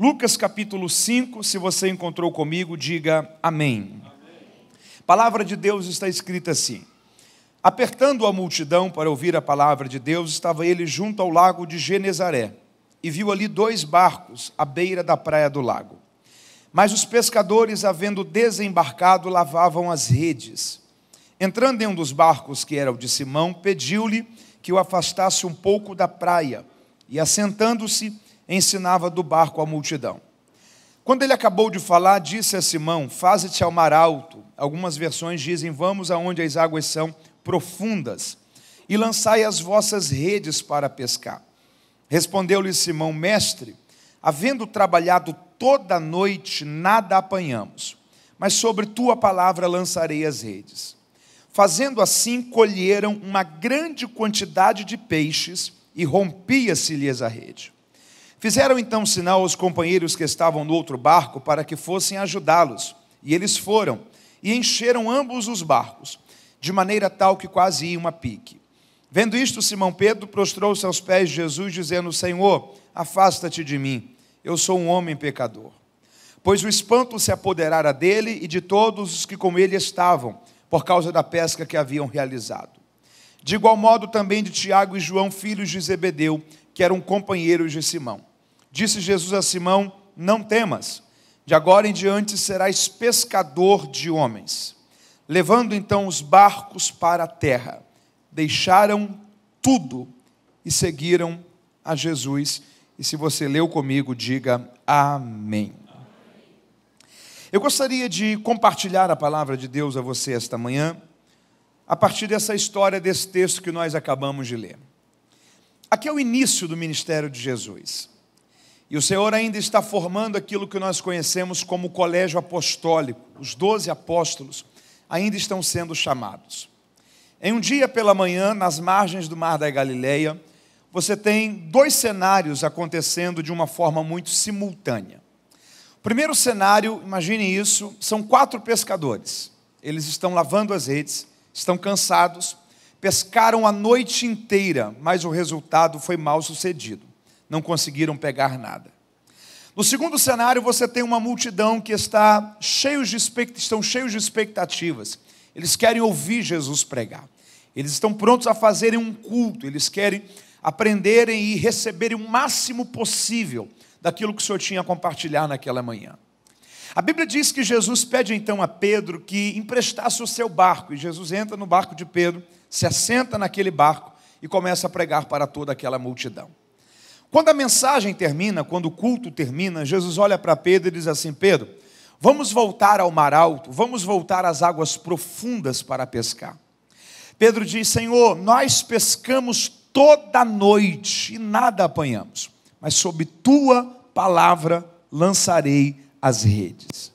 Lucas capítulo 5, se você encontrou comigo, diga amém. A palavra de Deus está escrita assim: apertando a multidão para ouvir a palavra de Deus, estava ele junto ao lago de Genezaré, e viu ali 2 barcos à beira da praia do lago. Mas os pescadores, havendo desembarcado, lavavam as redes. Entrando em um dos barcos, que era o de Simão, pediu-lhe que o afastasse um pouco da praia, e assentando-se, ensinava do barco a multidão. Quando ele acabou de falar, disse a Simão: faze-te ao mar alto. Algumas versões dizem: vamos aonde as águas são profundas, e lançai as vossas redes para pescar. Respondeu-lhe Simão: mestre, havendo trabalhado toda a noite, nada apanhamos, mas sobre tua palavra lançarei as redes. Fazendo assim, colheram uma grande quantidade de peixes, e rompia-se-lhes a rede. Fizeram então sinal aos companheiros que estavam no outro barco, para que fossem ajudá-los, e eles foram, e encheram ambos os barcos, de maneira tal que quase iam a pique. Vendo isto, Simão Pedro prostrou-se aos pés de Jesus, dizendo: Senhor, afasta-te de mim, eu sou um homem pecador. Pois o espanto se apoderara dele e de todos os que com ele estavam, por causa da pesca que haviam realizado. De igual modo também de Tiago e João, filhos de Zebedeu, que eram companheiros de Simão. Disse Jesus a Simão: não temas, de agora em diante serás pescador de homens. Levando então os barcos para a terra, deixaram tudo e seguiram a Jesus. E se você leu comigo, diga amém. Eu gostaria de compartilhar a palavra de Deus a você esta manhã, a partir dessa história, desse texto que nós acabamos de ler. Aqui é o início do ministério de Jesus. E o Senhor ainda está formando aquilo que nós conhecemos como o colégio apostólico. Os 12 apóstolos ainda estão sendo chamados. Em um dia pela manhã, nas margens do mar da Galileia, você tem 2 cenários acontecendo de uma forma muito simultânea. O primeiro cenário, imagine isso, são 4 pescadores. Eles estão lavando as redes, estão cansados, pescaram a noite inteira, mas o resultado foi mal sucedido. Não conseguiram pegar nada. No segundo cenário, você tem uma multidão que estão cheios de expectativas. Eles querem ouvir Jesus pregar. Eles estão prontos a fazerem um culto. Eles querem aprenderem e receberem o máximo possível daquilo que o Senhor tinha a compartilhar naquela manhã. A Bíblia diz que Jesus pede então a Pedro que emprestasse o seu barco. E Jesus entra no barco de Pedro, se assenta naquele barco e começa a pregar para toda aquela multidão. Quando a mensagem termina, quando o culto termina, Jesus olha para Pedro e diz assim: Pedro, vamos voltar ao mar alto, vamos voltar às águas profundas para pescar. Pedro diz: Senhor, nós pescamos toda a noite e nada apanhamos, mas sob tua palavra lançarei as redes.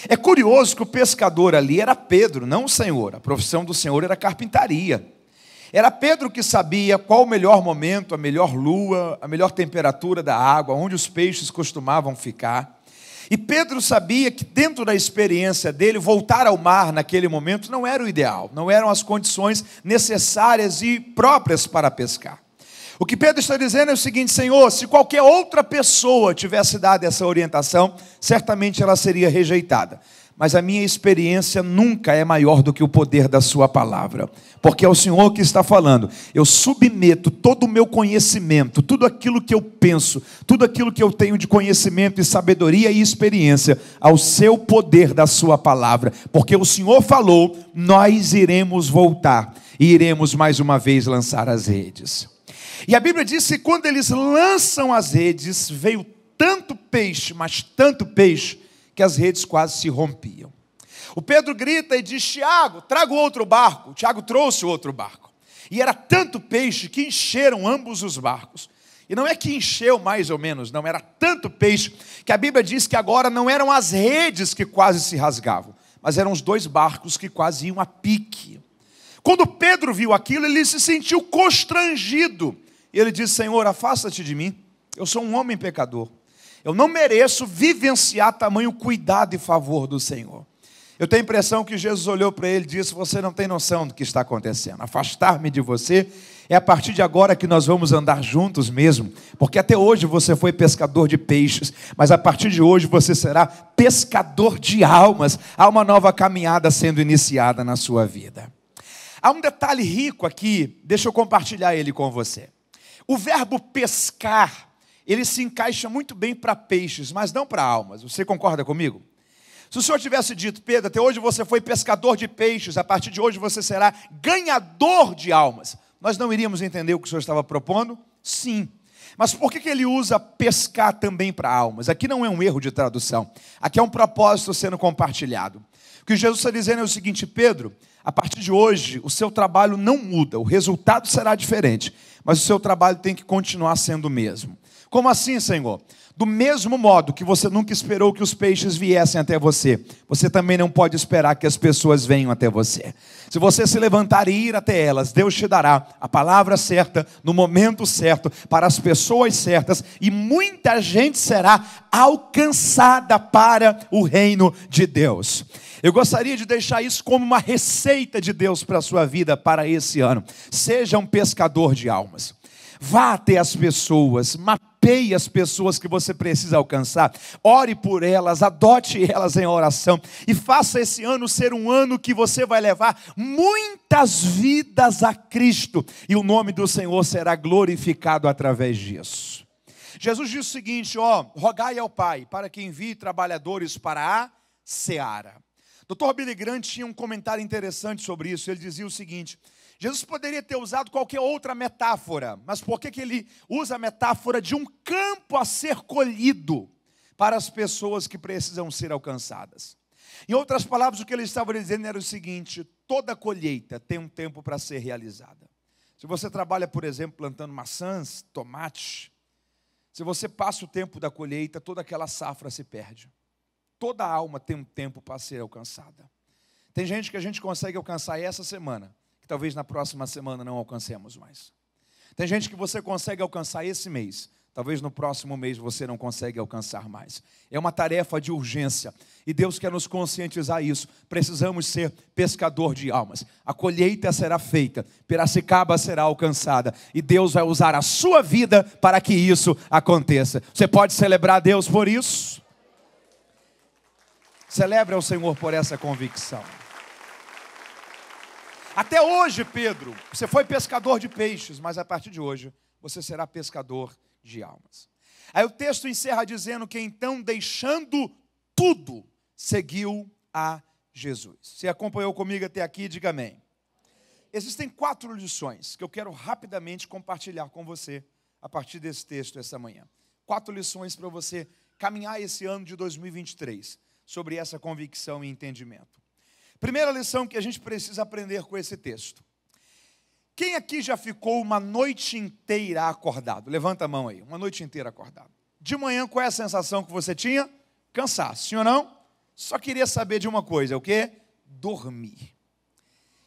É curioso que o pescador ali era Pedro, não o Senhor. A profissão do Senhor era carpintaria. Era Pedro que sabia qual o melhor momento, a melhor lua, a melhor temperatura da água, onde os peixes costumavam ficar. E Pedro sabia que dentro da experiência dele, voltar ao mar naquele momento não era o ideal, não eram as condições necessárias e próprias para pescar. O que Pedro está dizendo é o seguinte: Senhor, se qualquer outra pessoa tivesse dado essa orientação, certamente ela seria rejeitada. Mas a minha experiência nunca é maior do que o poder da sua palavra. Porque é o Senhor que está falando. Eu submeto todo o meu conhecimento, tudo aquilo que eu penso, tudo aquilo que eu tenho de conhecimento e sabedoria e experiência, ao seu poder da sua palavra. Porque o Senhor falou, nós iremos voltar e iremos mais uma vez lançar as redes. E a Bíblia diz que quando eles lançam as redes, veio tanto peixe, mas tanto peixe, que as redes quase se rompiam. O Pedro grita e diz: Tiago, traga o outro barco. O Tiago trouxe o outro barco. E era tanto peixe que encheram ambos os barcos. E não é que encheu mais ou menos, não. Era tanto peixe que a Bíblia diz que agora não eram as redes que quase se rasgavam, mas eram os 2 barcos que quase iam a pique. Quando Pedro viu aquilo, ele se sentiu constrangido. E ele disse: Senhor, afasta-te de mim. Eu sou um homem pecador. Eu não mereço vivenciar tamanho cuidado e favor do Senhor. Eu tenho a impressão que Jesus olhou para ele e disse: você não tem noção do que está acontecendo. Afastar-me de você é a partir de agora que nós vamos andar juntos mesmo. Porque até hoje você foi pescador de peixes, mas a partir de hoje você será pescador de almas. Há uma nova caminhada sendo iniciada na sua vida. Há um detalhe rico aqui, deixa eu compartilhar ele com você. O verbo pescar, ele se encaixa muito bem para peixes, mas não para almas. Você concorda comigo? Se o Senhor tivesse dito: Pedro, até hoje você foi pescador de peixes, a partir de hoje você será ganhador de almas, nós não iríamos entender o que o Senhor estava propondo? Sim. Mas por que ele usa pescar também para almas? Aqui não é um erro de tradução, aqui é um propósito sendo compartilhado. O que Jesus está dizendo é o seguinte: Pedro, a partir de hoje o seu trabalho não muda, o resultado será diferente, mas o seu trabalho tem que continuar sendo o mesmo. Como assim, Senhor? Do mesmo modo que você nunca esperou que os peixes viessem até você, você também não pode esperar que as pessoas venham até você. Se você se levantar e ir até elas, Deus te dará a palavra certa, no momento certo, para as pessoas certas, e muita gente será alcançada para o reino de Deus. Eu gostaria de deixar isso como uma receita de Deus para a sua vida para esse ano. Seja um pescador de almas. Vá até as pessoas, mapeie as pessoas que você precisa alcançar, ore por elas, adote elas em oração e faça esse ano ser um ano que você vai levar muitas vidas a Cristo e o nome do Senhor será glorificado através disso. Jesus disse o seguinte: rogai ao Pai para que envie trabalhadores para a seara. Dr. Billy Graham tinha um comentário interessante sobre isso. Ele dizia o seguinte: Jesus poderia ter usado qualquer outra metáfora, mas por que ele usa a metáfora de um campo a ser colhido para as pessoas que precisam ser alcançadas? Em outras palavras, o que ele estava dizendo era o seguinte: toda colheita tem um tempo para ser realizada. Se você trabalha, por exemplo, plantando maçãs, tomate, se você passa o tempo da colheita, toda aquela safra se perde. Toda alma tem um tempo para ser alcançada. Tem gente que a gente consegue alcançar essa semana, que talvez na próxima semana não alcancemos mais. Tem gente que você consegue alcançar esse mês, talvez no próximo mês você não consegue alcançar mais. É uma tarefa de urgência, e Deus quer nos conscientizar isso. Precisamos ser pescador de almas. A colheita será feita, Piracicaba será alcançada, e Deus vai usar a sua vida para que isso aconteça. Você pode celebrar a Deus por isso? Celebre ao Senhor por essa convicção. Até hoje, Pedro, você foi pescador de peixes, mas a partir de hoje, você será pescador de almas. Aí o texto encerra dizendo que então, deixando tudo, seguiu a Jesus. Você acompanhou comigo até aqui? Diga amém. Existem 4 lições que eu quero rapidamente compartilhar com você a partir desse texto essa manhã. 4 lições para você caminhar esse ano de 2023 sobre essa convicção e entendimento. Primeira lição que a gente precisa aprender com esse texto. Quem aqui já ficou uma noite inteira acordado? Levanta a mão aí, uma noite inteira acordado. De manhã, qual é a sensação que você tinha? Cansaço, sim ou não? Só queria saber de uma coisa, o quê? Dormir.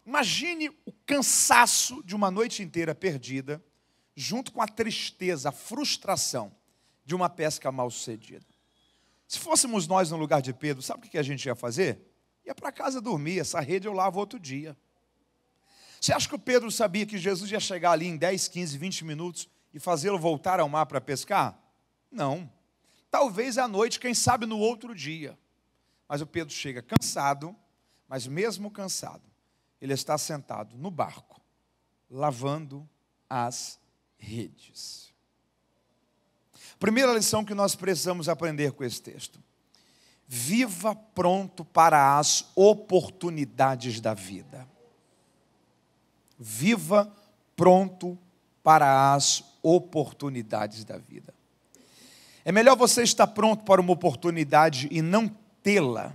Imagine o cansaço de uma noite inteira perdida, junto com a tristeza, a frustração de uma pesca mal sucedida. Se fôssemos nós no lugar de Pedro, sabe o que a gente ia fazer? Ia para casa dormir, essa rede eu lavo outro dia. Você acha que o Pedro sabia que Jesus ia chegar ali em 10, 15, 20 minutos e fazê-lo voltar ao mar para pescar? Não. Talvez à noite, quem sabe no outro dia. Mas o Pedro chega cansado, mas mesmo cansado, ele está sentado no barco, lavando as redes. Primeira lição que nós precisamos aprender com esse texto. Viva pronto para as oportunidades da vida. Viva pronto para as oportunidades da vida. É melhor você estar pronto para uma oportunidade e não tê-la,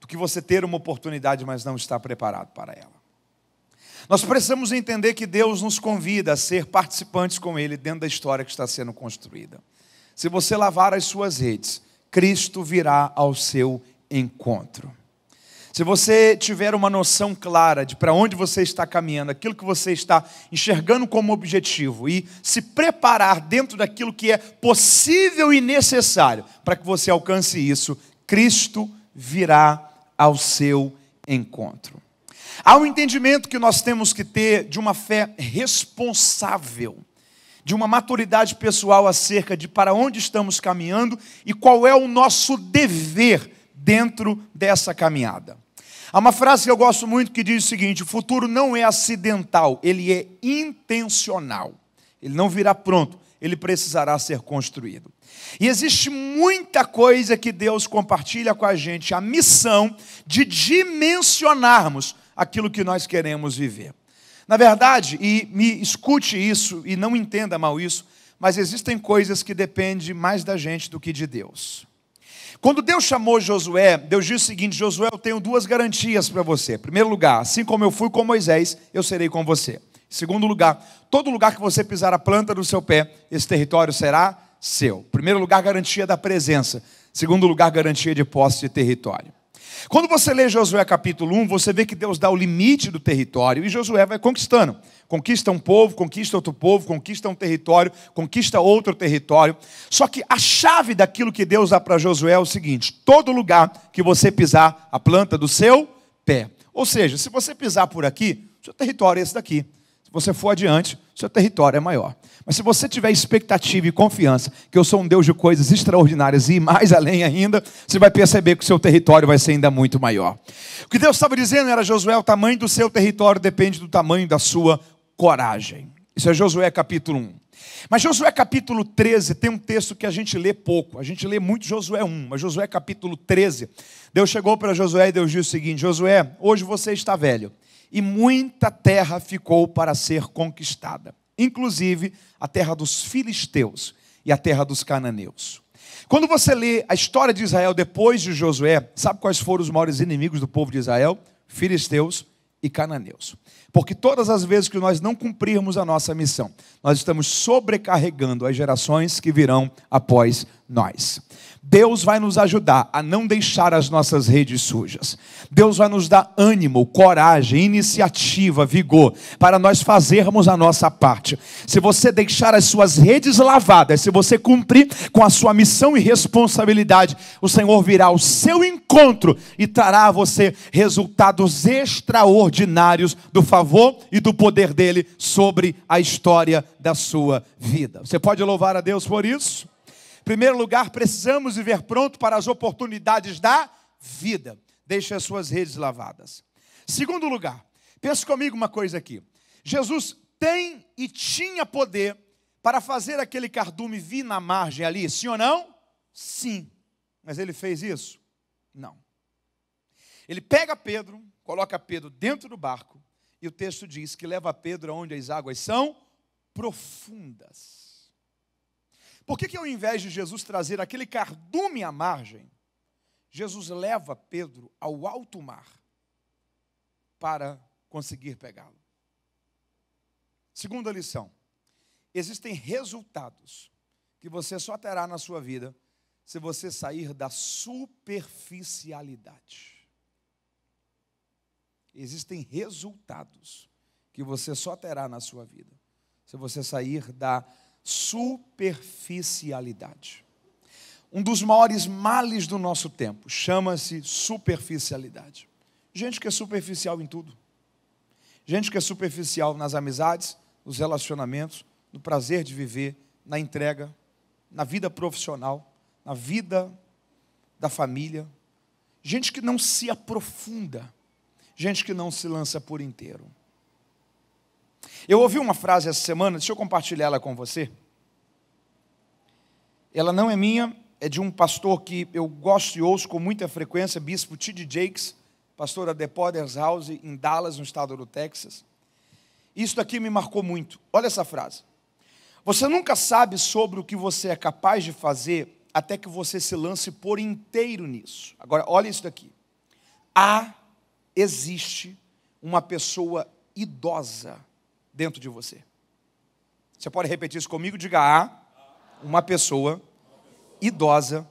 do que você ter uma oportunidade, mas não estar preparado para ela. Nós precisamos entender que Deus nos convida a ser participantes com Ele dentro da história que está sendo construída. Se você lavar as suas redes, Cristo virá ao seu encontro. Se você tiver uma noção clara de para onde você está caminhando, aquilo que você está enxergando como objetivo e se preparar dentro daquilo que é possível e necessário para que você alcance isso, Cristo virá ao seu encontro. Há um entendimento que nós temos que ter de uma fé responsável, de uma maturidade pessoal acerca de para onde estamos caminhando e qual é o nosso dever dentro dessa caminhada. Há uma frase que eu gosto muito que diz o seguinte: o futuro não é acidental, ele é intencional. Ele não virá pronto, ele precisará ser construído. E existe muita coisa que Deus compartilha com a gente, a missão de dimensionarmos aquilo que nós queremos viver. Na verdade, e me escute isso e não entenda mal isso, mas existem coisas que dependem mais da gente do que de Deus. Quando Deus chamou Josué, Deus disse o seguinte: Josué, eu tenho duas garantias para você. Em primeiro lugar, assim como eu fui com Moisés, eu serei com você. Em segundo lugar, todo lugar que você pisar a planta do seu pé, esse território será seu. Em primeiro lugar, garantia da presença. Em segundo lugar, garantia de posse de território. Quando você lê Josué capítulo 1, você vê que Deus dá o limite do território e Josué vai conquistando. Conquista um povo, conquista outro povo, conquista um território, conquista outro território. Só que a chave daquilo que Deus dá para Josué é o seguinte: todo lugar que você pisar a planta do seu pé. Ou seja, se você pisar por aqui, seu território é esse daqui. Se você for adiante, seu território é maior. Mas se você tiver expectativa e confiança que eu sou um Deus de coisas extraordinárias e ir mais além ainda, você vai perceber que o seu território vai ser ainda muito maior. O que Deus estava dizendo era: Josué, o tamanho do seu território depende do tamanho da sua coragem. Isso é Josué capítulo 1. Mas Josué capítulo 13 tem um texto que a gente lê pouco. A gente lê muito Josué 1, mas Josué capítulo 13, Deus chegou para Josué e Deus disse o seguinte: Josué, hoje você está velho e muita terra ficou para ser conquistada, inclusive a terra dos filisteus e a terra dos cananeus. Quando você lê a história de Israel depois de Josué, sabe quais foram os maiores inimigos do povo de Israel? Filisteus e cananeus. Porque todas as vezes que nós não cumprirmos a nossa missão, nós estamos sobrecarregando as gerações que virão após nós. Deus vai nos ajudar a não deixar as nossas redes sujas. Deus vai nos dar ânimo, coragem, iniciativa, vigor, para nós fazermos a nossa parte. Se você deixar as suas redes lavadas, se você cumprir com a sua missão e responsabilidade, o Senhor virá ao seu encontro e trará a você resultados extraordinários do favor e do poder dele sobre a história da sua vida. Você pode louvar a Deus por isso? Em primeiro lugar, precisamos viver pronto para as oportunidades da vida. Deixe as suas redes lavadas. Segundo lugar, pense comigo uma coisa aqui. Jesus tem e tinha poder para fazer aquele cardume vir na margem ali, sim ou não? Sim. Mas ele fez isso? Não. Ele pega Pedro, coloca Pedro dentro do barco, e o texto diz que leva Pedro aonde as águas são profundas. Por que ao invés de Jesus trazer aquele cardume à margem, Jesus leva Pedro ao alto mar para conseguir pegá-lo? Segunda lição: existem resultados que você só terá na sua vida se você sair da superficialidade. Existem resultados que você só terá na sua vida se você sair da superficialidade. Um dos maiores males do nosso tempo chama-se superficialidade. Gente que é superficial em tudo. Gente que é superficial nas amizades, nos relacionamentos, no prazer de viver, na entrega, na vida profissional, na vida da família. Gente que não se aprofunda. Gente que não se lança por inteiro. Eu ouvi uma frase essa semana, deixa eu compartilhar ela com você. Ela não é minha, é de um pastor que eu gosto e ouço com muita frequência, bispo T.D. Jakes, pastor da The Potter's House em Dallas, no estado do Texas. Isso daqui me marcou muito. Olha essa frase. Você nunca sabe sobre o que você é capaz de fazer até que você se lance por inteiro nisso. Agora, olha isso daqui. Existe uma pessoa idosa dentro de você. Você pode repetir isso comigo? Diga: há uma pessoa idosa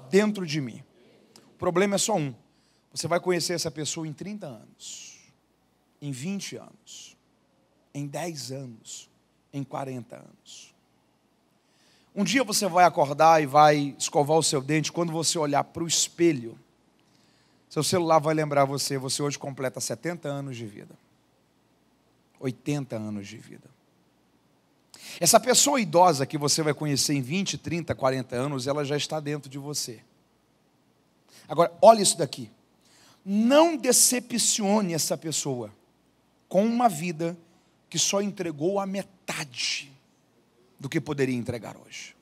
dentro de mim. O problema é só um. Você vai conhecer essa pessoa em 30 anos, em 20 anos, em 10 anos, em 40 anos. Um dia você vai acordar e vai escovar o seu dente. Quando você olhar para o espelho, Seu celular vai lembrar você hoje completa 70 anos de vida. 80 anos de vida. Essa pessoa idosa que você vai conhecer em 20, 30, 40 anos, ela já está dentro de você. Agora, olha isso daqui. Não decepcione essa pessoa com uma vida que só entregou a metade do que poderia entregar hoje.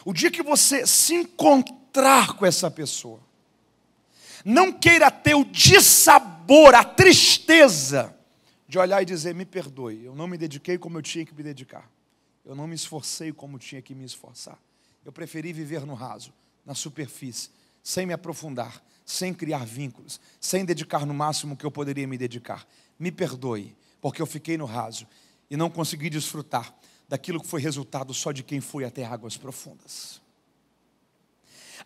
O dia que você se encontrar com essa pessoa, não queira ter o dissabor, a tristeza de olhar e dizer: me perdoe, eu não me dediquei como eu tinha que me dedicar. Eu não me esforcei como tinha que me esforçar. Eu preferi viver no raso, na superfície, sem me aprofundar, sem criar vínculos, sem dedicar no máximo que eu poderia me dedicar. Me perdoe, porque eu fiquei no raso e não consegui desfrutar daquilo que foi resultado só de quem foi até águas profundas.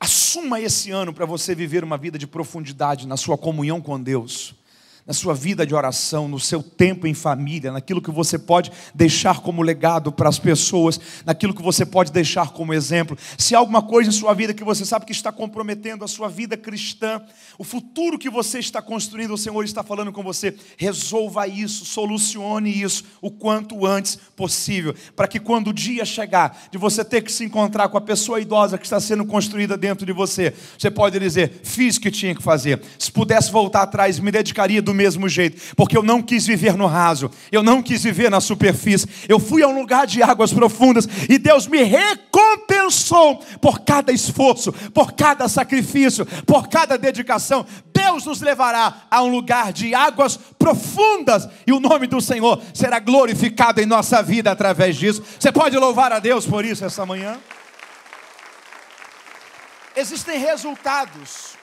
Assuma esse ano para você viver uma vida de profundidade na sua comunhão com Deus, na sua vida de oração, no seu tempo em família, naquilo que você pode deixar como legado para as pessoas, naquilo que você pode deixar como exemplo. Se há alguma coisa em sua vida que você sabe que está comprometendo a sua vida cristã, o futuro que você está construindo, o Senhor está falando com você, resolva isso, solucione isso o quanto antes possível, para que quando o dia chegar de você ter que se encontrar com a pessoa idosa que está sendo construída dentro de você, você pode dizer: fiz o que tinha que fazer. Se pudesse voltar atrás, me dedicaria do mesmo jeito, porque eu não quis viver no raso, eu não quis viver na superfície, eu fui a um lugar de águas profundas, e Deus me recompensou por cada esforço, por cada sacrifício, por cada dedicação. Deus nos levará a um lugar de águas profundas, e o nome do Senhor será glorificado em nossa vida através disso. Você pode louvar a Deus por isso essa manhã? Existem resultados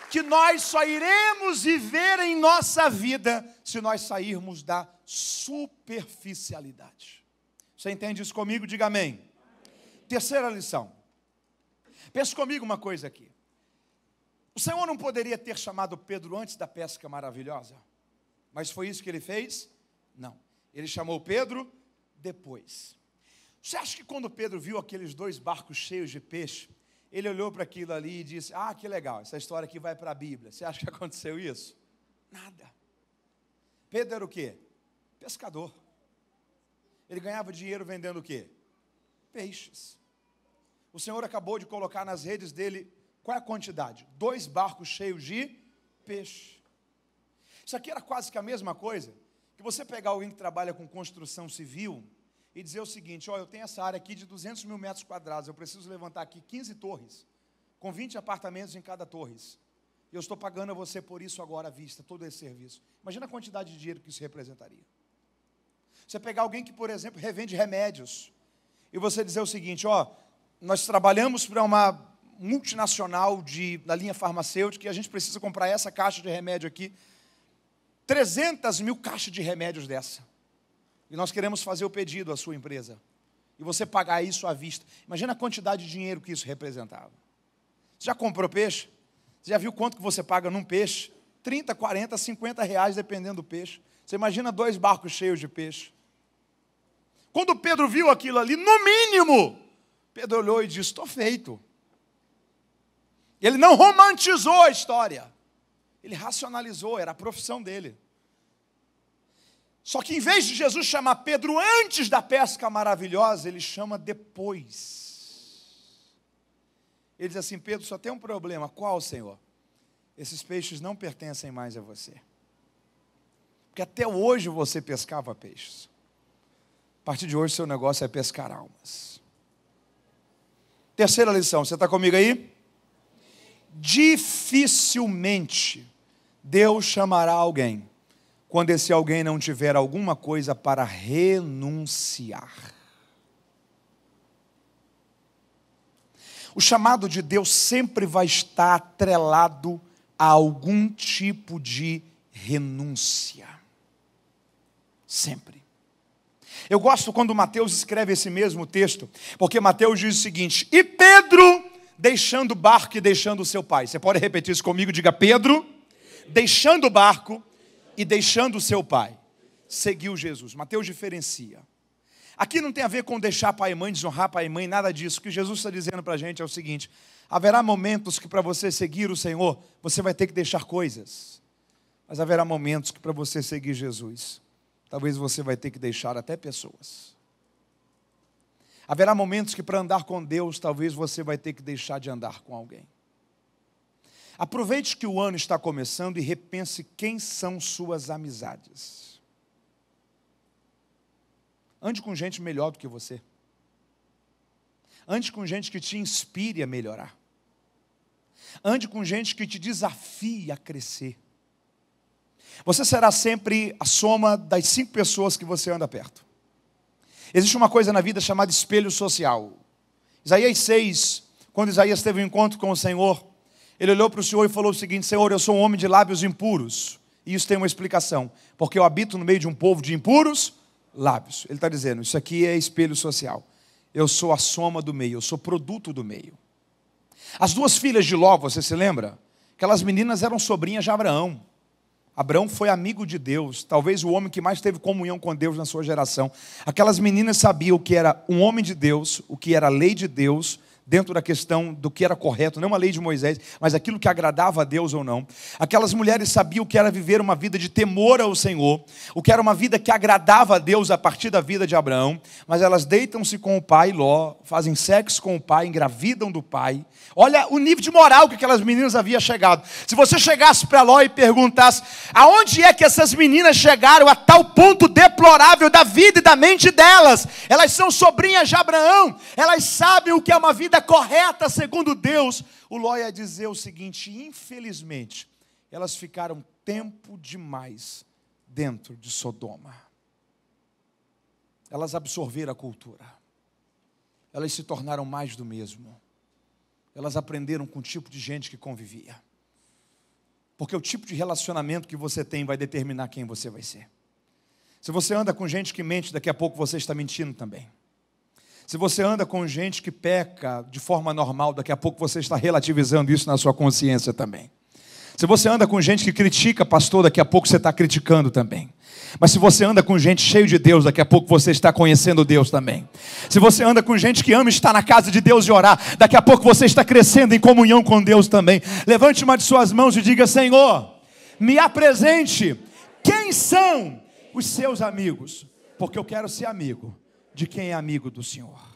que nós só iremos viver em nossa vida se nós sairmos da superficialidade. Você entende isso comigo? Diga amém. Terceira lição. Pense comigo uma coisa aqui. O Senhor não poderia ter chamado Pedro antes da pesca maravilhosa? Mas foi isso que ele fez? Não. Ele chamou Pedro depois. Você acha que quando Pedro viu aqueles 2 barcos cheios de peixe, ele olhou para aquilo ali e disse: ah, que legal, essa história aqui vai para a Bíblia. Você acha que aconteceu isso? Nada. Pedro era o quê? Pescador. Ele ganhava dinheiro vendendo o quê? Peixes. O Senhor acabou de colocar nas redes dele, qual é a quantidade? 2 barcos cheios de peixe. Isso aqui era quase que a mesma coisa que você pegar alguém que trabalha com construção civil e dizer o seguinte: ó, eu tenho essa área aqui de 200 mil metros quadrados, eu preciso levantar aqui 15 torres, com 20 apartamentos em cada torre. E eu estou pagando a você por isso agora à vista, todo esse serviço. Imagina a quantidade de dinheiro que isso representaria. Você pegar alguém que, por exemplo, revende remédios, e você dizer o seguinte: ó, nós trabalhamos para uma multinacional da linha farmacêutica, e a gente precisa comprar essa caixa de remédio aqui, 300 mil caixas de remédios dessa. E nós queremos fazer o pedido à sua empresa. E você pagar isso à vista. Imagina a quantidade de dinheiro que isso representava. Você já comprou peixe? Você já viu quanto que você paga num peixe? 30, 40, 50 reais, dependendo do peixe. Você imagina 2 barcos cheios de peixe. Quando Pedro viu aquilo ali, no mínimo, Pedro olhou e disse: estou feito. Ele não romantizou a história. Ele racionalizou, era a profissão dele. Só que em vez de Jesus chamar Pedro antes da pesca maravilhosa, ele chama depois. Ele diz assim: Pedro, só tem um problema. Qual, Senhor? Esses peixes não pertencem mais a você. Porque até hoje você pescava peixes. A partir de hoje seu negócio é pescar almas. Terceira lição, você está comigo aí? Dificilmente Deus chamará alguém quando esse alguém não tiver alguma coisa para renunciar. O chamado de Deus sempre vai estar atrelado a algum tipo de renúncia. Sempre. Eu gosto quando Mateus escreve esse mesmo texto, porque Mateus diz o seguinte: e Pedro, deixando o barco e deixando o seu pai. Você pode repetir isso comigo? Diga: Pedro, deixando o barco e deixando o seu pai, seguiu Jesus. Mateus diferencia. Aqui não tem a ver com deixar pai e mãe, desonrar pai e mãe, nada disso. O que Jesus está dizendo para a gente é o seguinte: Haverá momentos que para você seguir o Senhor, você vai ter que deixar coisas. Mas haverá momentos que para você seguir Jesus, talvez você vai ter que deixar até pessoas. Haverá momentos que para andar com Deus, talvez você vai ter que deixar de andar com alguém. Aproveite que o ano está começando e repense quem são suas amizades. Ande com gente melhor do que você. Ande com gente que te inspire a melhorar. Ande com gente que te desafie a crescer. Você será sempre a soma das 5 pessoas que você anda perto. Existe uma coisa na vida chamada espelho social. Isaías 6, quando Isaías teve um encontro com o Senhor, ele olhou para o Senhor e falou o seguinte: Senhor, eu sou um homem de lábios impuros. E isso tem uma explicação, porque eu habito no meio de um povo de impuros lábios. Ele está dizendo, isso aqui é espelho social. Eu sou a soma do meio, eu sou produto do meio. As 2 filhas de Ló, você se lembra? Aquelas meninas eram sobrinhas de Abraão. Abraão foi amigo de Deus, talvez o homem que mais teve comunhão com Deus na sua geração. Aquelas meninas sabiam o que era um homem de Deus, o que era a lei de Deus, dentro da questão do que era correto, não a lei de Moisés, mas aquilo que agradava a Deus ou não. Aquelas mulheres sabiam o que era viver uma vida de temor ao Senhor, o que era uma vida que agradava a Deus a partir da vida de Abraão, mas elas deitam-se com o pai Ló, fazem sexo com o pai, engravidam do pai. Olha o nível de moral que aquelas meninas haviam chegado. Se você chegasse para Ló e perguntasse, aonde é que essas meninas chegaram a tal ponto deplorável da vida e da mente delas? Elas são sobrinhas de Abraão, elas sabem o que é uma vida correta segundo Deus. O Ló ia dizer o seguinte: infelizmente, elas ficaram tempo demais dentro de Sodoma. Elas absorveram a cultura. Elas se tornaram mais do mesmo. Elas aprenderam com o tipo de gente que convivia. Porque o tipo de relacionamento que você tem vai determinar quem você vai ser. Se você anda com gente que mente, daqui a pouco você está mentindo também. Se você anda com gente que peca de forma normal, daqui a pouco você está relativizando isso na sua consciência também. Se você anda com gente que critica, pastor, daqui a pouco você está criticando também. Mas se você anda com gente cheio de Deus, daqui a pouco você está conhecendo Deus também. Se você anda com gente que ama estar na casa de Deus e orar, daqui a pouco você está crescendo em comunhão com Deus também. Levante uma de suas mãos e diga: Senhor, me apresente quem são os seus amigos, porque eu quero ser amigo de quem é amigo do Senhor.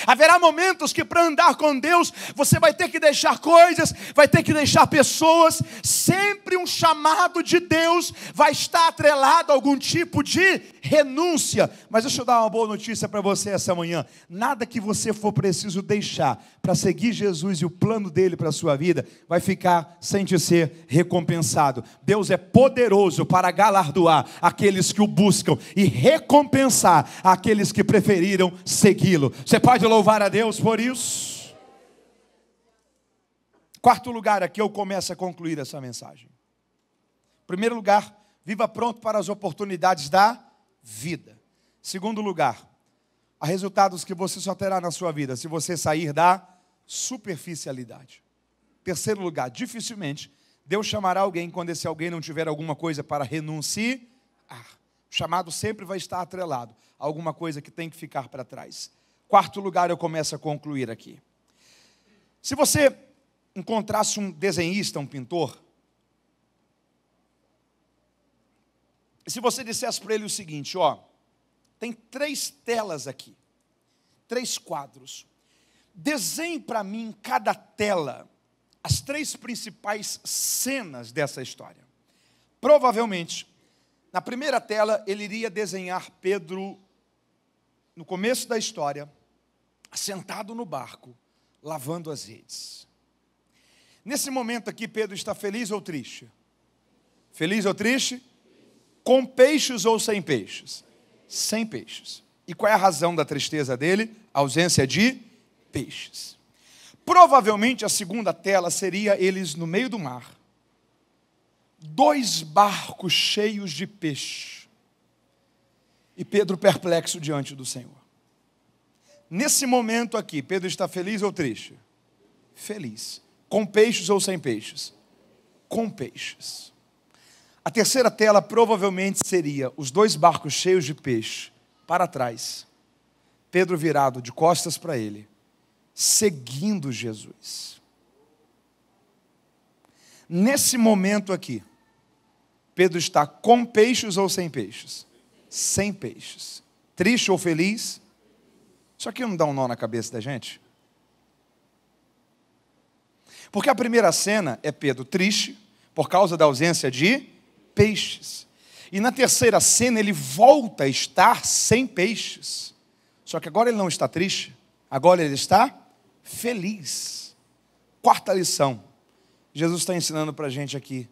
Haverá momentos que para andar com Deus, você vai ter que deixar coisas, vai ter que deixar pessoas. Sempre um chamado de Deus vai estar atrelado a algum tipo de renúncia. Mas deixa eu dar uma boa notícia para você essa manhã. Nada que você for preciso deixar para seguir Jesus e o plano dele para a sua vida, vai ficar sem te ser recompensado. Deus é poderoso para galardoar aqueles que o buscam e recompensar aqueles que preferiram segui-lo. Você pode louvar a Deus por isso? 4º lugar, aqui eu começo a concluir essa mensagem. 1º lugar, viva pronto para as oportunidades da vida. 2º lugar, há resultados que você só terá na sua vida se você sair da superficialidade. 3º lugar, dificilmente Deus chamará alguém quando esse alguém não tiver alguma coisa para renunciar. O chamado sempre vai estar atrelado a alguma coisa que tem que ficar para trás. 4º lugar, eu começo a concluir aqui. Se você encontrasse um desenhista, um pintor, e se você dissesse para ele o seguinte, tem 3 telas aqui, 3 quadros, desenhe para mim em cada tela as 3 principais cenas dessa história. Provavelmente, na primeira tela, ele iria desenhar Pedro, no começo da história, sentado no barco, lavando as redes. Nesse momento aqui, Pedro está feliz ou triste? Feliz ou triste? Com peixes ou sem peixes? Sem peixes. E qual é a razão da tristeza dele? A ausência de peixes. Provavelmente a segunda tela seria eles no meio do mar. 2 barcos cheios de peixe. E Pedro perplexo diante do Senhor. Nesse momento aqui, Pedro está feliz ou triste? Feliz. Com peixes ou sem peixes? Com peixes. A terceira tela provavelmente seria os 2 barcos cheios de peixe para trás. Pedro virado de costas para ele, seguindo Jesus. Nesse momento aqui, Pedro está com peixes ou sem peixes? Sem peixes. Triste ou feliz? Isso aqui não dá um nó na cabeça da gente? Porque a primeira cena é Pedro triste por causa da ausência de peixes. E na terceira cena ele volta a estar sem peixes. Só que agora ele não está triste, agora ele está feliz. Quarta lição, Jesus está ensinando para a gente aqui: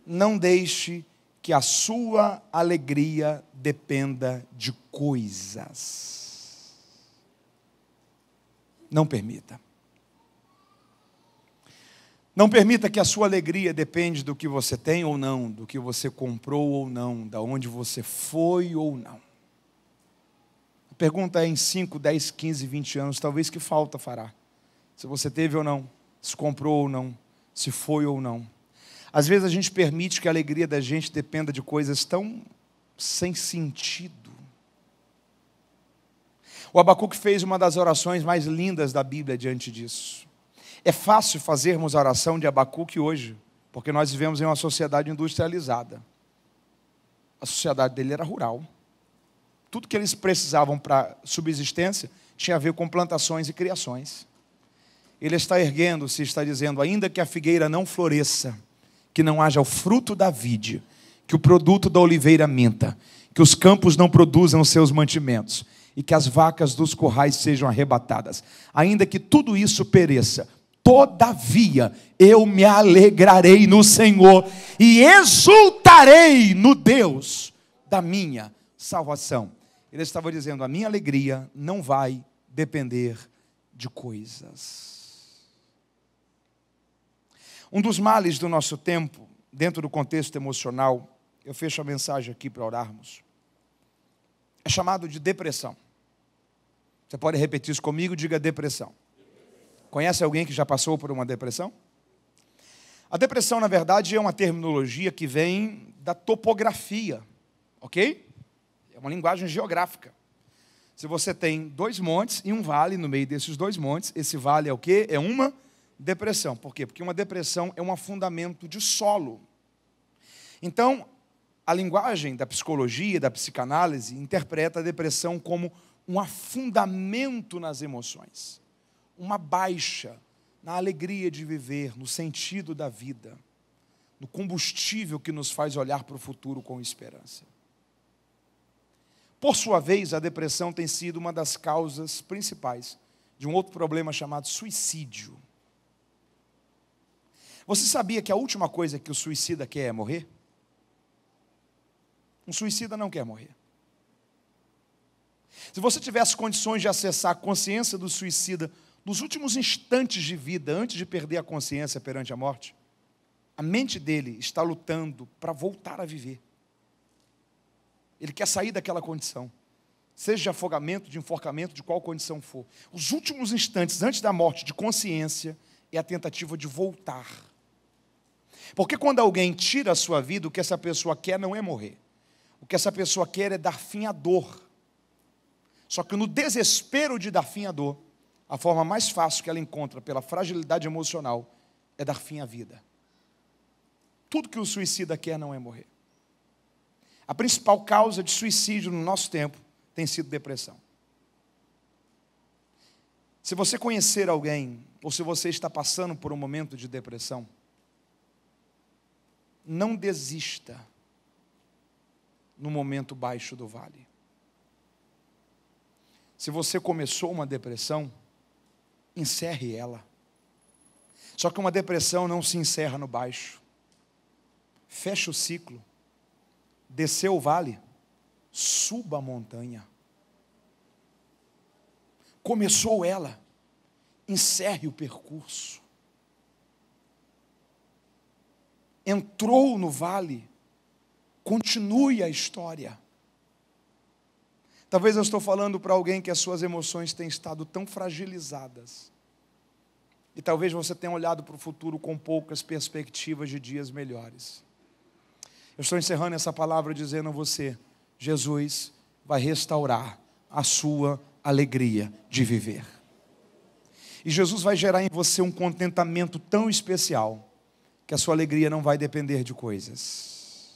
não deixe que a sua alegria dependa de coisas. Não permita. Não permita que a sua alegria dependa do que você tem ou não, do que você comprou ou não, da onde você foi ou não. A pergunta é: em 5, 10, 15, 20 anos, talvez que falta fará? Se você teve ou não, se comprou ou não, se foi ou não. Às vezes a gente permite que a alegria da gente dependa de coisas tão sem sentido. O Abacuque fez uma das orações mais lindas da Bíblia diante disso. É fácil fazermos a oração de Abacuque hoje, porque nós vivemos em uma sociedade industrializada. A sociedade dele era rural. Tudo que eles precisavam para subsistência tinha a ver com plantações e criações. Ele está erguendo-se e está dizendo: ainda que a figueira não floresça, que não haja o fruto da vide, que o produto da oliveira minta, que os campos não produzam os seus mantimentos, e que as vacas dos currais sejam arrebatadas, ainda que tudo isso pereça, todavia eu me alegrarei no Senhor e exultarei no Deus da minha salvação. Ele estava dizendo: a minha alegria não vai depender de coisas. Um dos males do nosso tempo, dentro do contexto emocional, eu fecho a mensagem aqui para orarmos, é chamado de depressão. Você pode repetir isso comigo? Diga: depressão. Conhece alguém que já passou por uma depressão? A depressão, na verdade, é uma terminologia que vem da topografia, ok? É uma linguagem geográfica. Se você tem 2 montes e um vale no meio desses 2 montes, esse vale é o quê? É uma depressão. Por quê? Porque uma depressão é um afundamento de solo. Então, a linguagem da psicologia, da psicanálise, interpreta a depressão como um afundamento nas emoções, uma baixa na alegria de viver, no sentido da vida, no combustível que nos faz olhar para o futuro com esperança. Por sua vez, a depressão tem sido uma das causas principais de um outro problema chamado suicídio. Você sabia que a última coisa que o suicida quer é morrer? Um suicida não quer morrer. Se você tivesse condições de acessar a consciência do suicida nos últimos instantes de vida, antes de perder a consciência perante a morte, a mente dele está lutando para voltar a viver. Ele quer sair daquela condição, seja de afogamento, de enforcamento, de qual condição for. Os últimos instantes antes da morte de consciência é a tentativa de voltar. Porque quando alguém tira a sua vida, o que essa pessoa quer não é morrer. O que essa pessoa quer é dar fim à dor. Só que no desespero de dar fim à dor, a forma mais fácil que ela encontra pela fragilidade emocional é dar fim à vida. Tudo que o suicida quer não é morrer. A principal causa de suicídio no nosso tempo tem sido depressão. Se você conhecer alguém, ou se você está passando por um momento de depressão, não desista no momento baixo do vale. Se você começou uma depressão, encerre ela. Só que uma depressão não se encerra no baixo. Feche o ciclo. Desceu o vale, suba a montanha. Começou ela, encerre o percurso. Entrou no vale, continue a história. Talvez eu estou falando para alguém que as suas emoções têm estado tão fragilizadas. E talvez você tenha olhado para o futuro com poucas perspectivas de dias melhores. Eu estou encerrando essa palavra dizendo a você: Jesus vai restaurar a sua alegria de viver. E Jesus vai gerar em você um contentamento tão especial que a sua alegria não vai depender de coisas.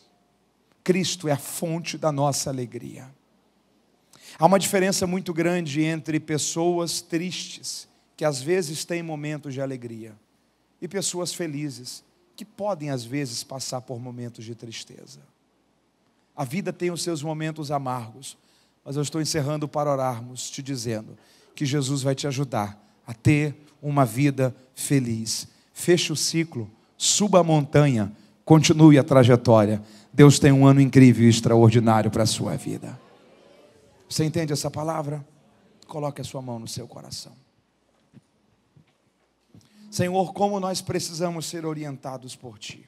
Cristo é a fonte da nossa alegria. Há uma diferença muito grande entre pessoas tristes, que às vezes têm momentos de alegria, e pessoas felizes, que podem às vezes passar por momentos de tristeza. A vida tem os seus momentos amargos, mas eu estou encerrando para orarmos, te dizendo que Jesus vai te ajudar a ter uma vida feliz. Feche o ciclo, suba a montanha, continue a trajetória. Deus tem um ano incrível e extraordinário para a sua vida. Você entende essa palavra? Coloque a sua mão no seu coração. Senhor, como nós precisamos ser orientados por Ti.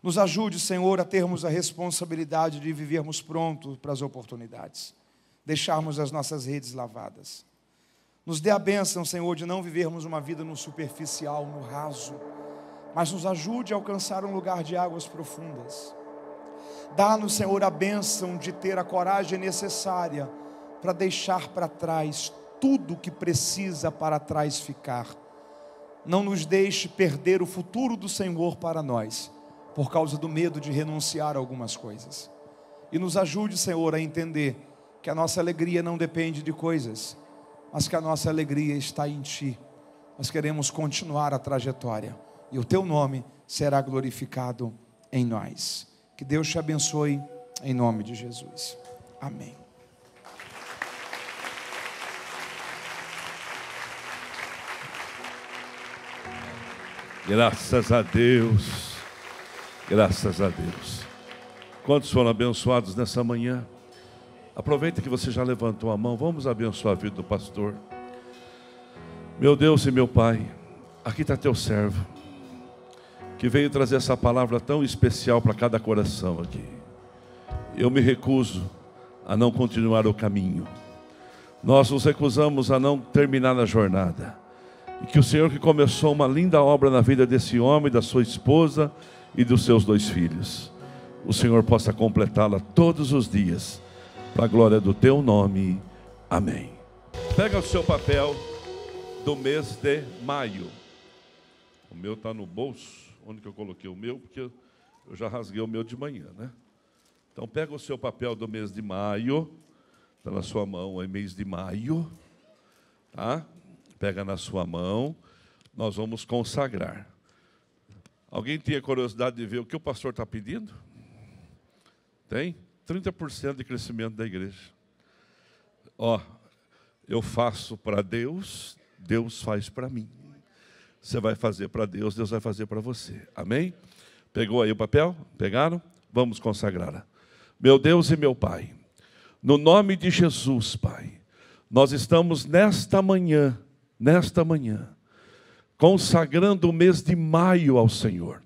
Nos ajude, Senhor, a termos a responsabilidade de vivermos prontos para as oportunidades, deixarmos as nossas redes lavadas. Nos dê a bênção, Senhor, de não vivermos uma vida no superficial, no raso, mas nos ajude a alcançar um lugar de águas profundas. Dá-nos, Senhor, a bênção de ter a coragem necessária para deixar para trás tudo que precisa para trás ficar. Não nos deixe perder o futuro do Senhor para nós, por causa do medo de renunciar a algumas coisas. E nos ajude, Senhor, a entender que a nossa alegria não depende de coisas, mas que a nossa alegria está em Ti. Nós queremos continuar a trajetória, e o Teu nome será glorificado em nós. Que Deus te abençoe, em nome de Jesus. Amém. Graças a Deus, graças a Deus. Quantos foram abençoados nessa manhã? Aproveita que você já levantou a mão, vamos abençoar a vida do pastor. Meu Deus e meu Pai, aqui está teu servo, que veio trazer essa palavra tão especial para cada coração aqui. Eu me recuso a não continuar o caminho. Nós nos recusamos a não terminar a jornada. E que o Senhor, que começou uma linda obra na vida desse homem, da sua esposa e dos seus 2 filhos, o Senhor possa completá-la todos os dias, para a glória do Teu nome. Amém. Pega o seu papel do mês de maio. O meu está no bolso. Onde que eu coloquei o meu? Porque eu já rasguei o meu de manhã, né? Então pega o seu papel do mês de maio. Está na sua mão, é mês de maio. Tá? Pega na sua mão, nós vamos consagrar. Alguém tinha curiosidade de ver o que o pastor está pedindo? Tem? 30% de crescimento da igreja. Ó, eu faço para Deus, Deus faz para mim. Você vai fazer para Deus, Deus vai fazer para você. Amém? Pegou aí o papel? Pegaram? Vamos consagrar. Meu Deus e meu Pai, no nome de Jesus, Pai, nós estamos nesta manhã, consagrando o mês de maio ao Senhor.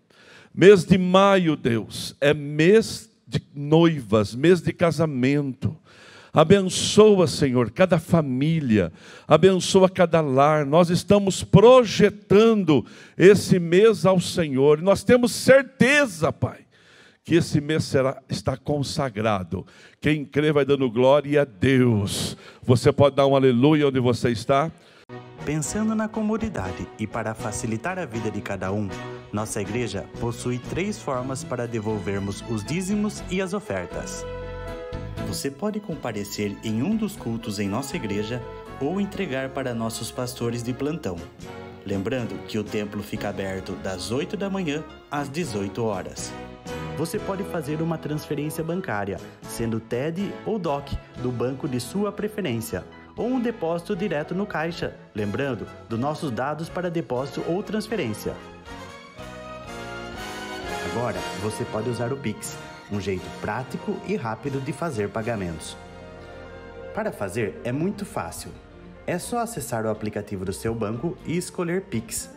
Mês de maio, Deus, é mês de noivas, mês de casamento. Abençoa, Senhor, cada família, abençoa cada lar. Nós estamos projetando esse mês ao Senhor. Nós temos certeza, Pai, que esse mês está consagrado. Quem crê vai dando glória a Deus. Você pode dar um aleluia onde você está? Pensando na comunidade e para facilitar a vida de cada um, nossa igreja possui 3 formas para devolvermos os dízimos e as ofertas. Você pode comparecer em um dos cultos em nossa igreja ou entregar para nossos pastores de plantão. Lembrando que o templo fica aberto das 8 da manhã às 18 horas. Você pode fazer uma transferência bancária, sendo TED ou DOC, do banco de sua preferência, ou um depósito direto no caixa, lembrando dos nossos dados para depósito ou transferência. Agora, você pode usar o Pix, um jeito prático e rápido de fazer pagamentos. Para fazer é muito fácil. É só acessar o aplicativo do seu banco e escolher Pix.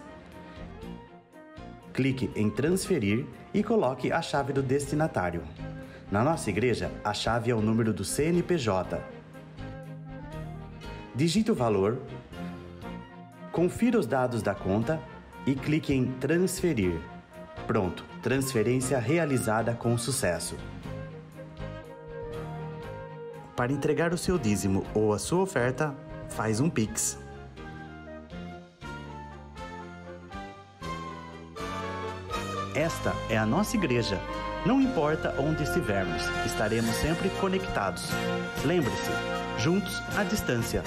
Clique em transferir e coloque a chave do destinatário. Na nossa igreja, a chave é o número do CNPJ. Digite o valor, confira os dados da conta e clique em transferir. Pronto, transferência realizada com sucesso. Para entregar o seu dízimo ou a sua oferta, faz um Pix. Esta é a nossa igreja. Não importa onde estivermos, estaremos sempre conectados. Lembre-se, juntos à distância.